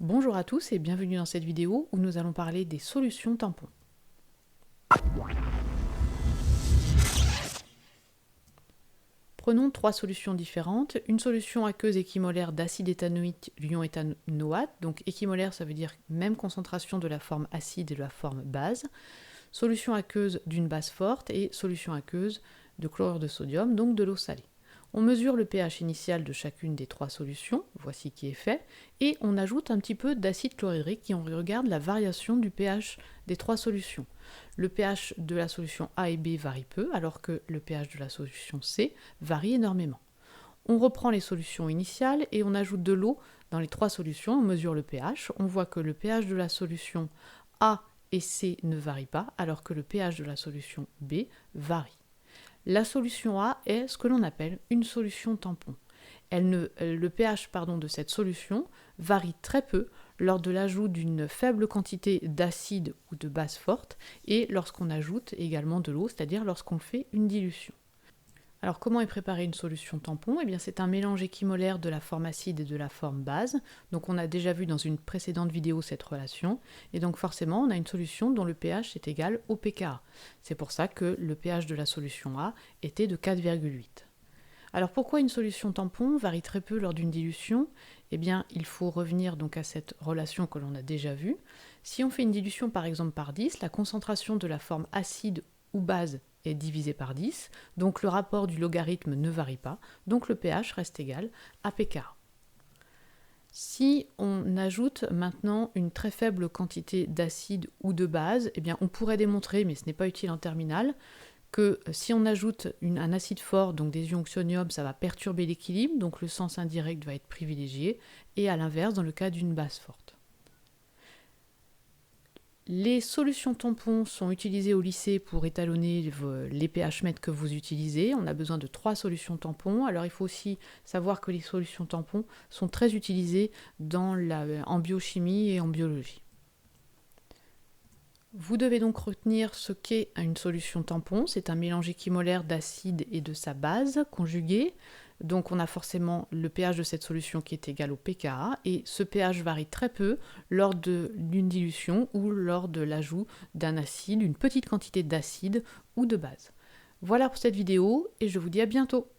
Bonjour à tous et bienvenue dans cette vidéo où nous allons parler des solutions tampons. Prenons trois solutions différentes. Une solution aqueuse équimolaire d'acide éthanoïque ion éthanoate, donc équimolaire ça veut dire même concentration de la forme acide et de la forme base. Solution aqueuse d'une base forte et solution aqueuse de chlorure de sodium, donc de l'eau salée. On mesure le pH initial de chacune des trois solutions, voici qui est fait, et on ajoute un petit peu d'acide chlorhydrique et on regarde la variation du pH des trois solutions. Le pH de la solution A et B varie peu, alors que le pH de la solution C varie énormément. On reprend les solutions initiales et on ajoute de l'eau dans les trois solutions, on mesure le pH, on voit que le pH de la solution A et C ne varie pas, alors que le pH de la solution B varie. La solution A est ce que l'on appelle une solution tampon. Le pH de cette solution varie très peu lors de l'ajout d'une faible quantité d'acide ou de base forte et lorsqu'on ajoute également de l'eau, c'est-à-dire lorsqu'on fait une dilution. Alors comment est préparée une solution tampon ? Eh bien c'est un mélange équimolaire de la forme acide et de la forme base. Donc on a déjà vu dans une précédente vidéo cette relation. Et donc forcément on a une solution dont le pH est égal au pKa. C'est pour ça que le pH de la solution A était de 4,8. Alors pourquoi une solution tampon varie très peu lors d'une dilution ? Eh bien il faut revenir donc à cette relation que l'on a déjà vue. Si on fait une dilution par exemple par 10, la concentration de la forme acide ou base est divisé par 10, donc le rapport du logarithme ne varie pas, donc le pH reste égal à pKa. Si on ajoute maintenant une très faible quantité d'acide ou de base, eh bien on pourrait démontrer, mais ce n'est pas utile en terminale, que si on ajoute un acide fort, donc des ions oxonium, ça va perturber l'équilibre, donc le sens indirect va être privilégié, et à l'inverse dans le cas d'une base forte. Les solutions tampons sont utilisées au lycée pour étalonner les pH mètres que vous utilisez. On a besoin de 3 solutions tampons. Alors il faut aussi savoir que les solutions tampons sont très utilisées en biochimie et en biologie. Vous devez donc retenir ce qu'est une solution tampon. C'est un mélange équimolaire d'acide et de sa base conjuguée. Donc on a forcément le pH de cette solution qui est égal au pKa et ce pH varie très peu lors d'une dilution ou lors de l'ajout d'un acide, une petite quantité d'acide ou de base. Voilà pour cette vidéo et je vous dis à bientôt.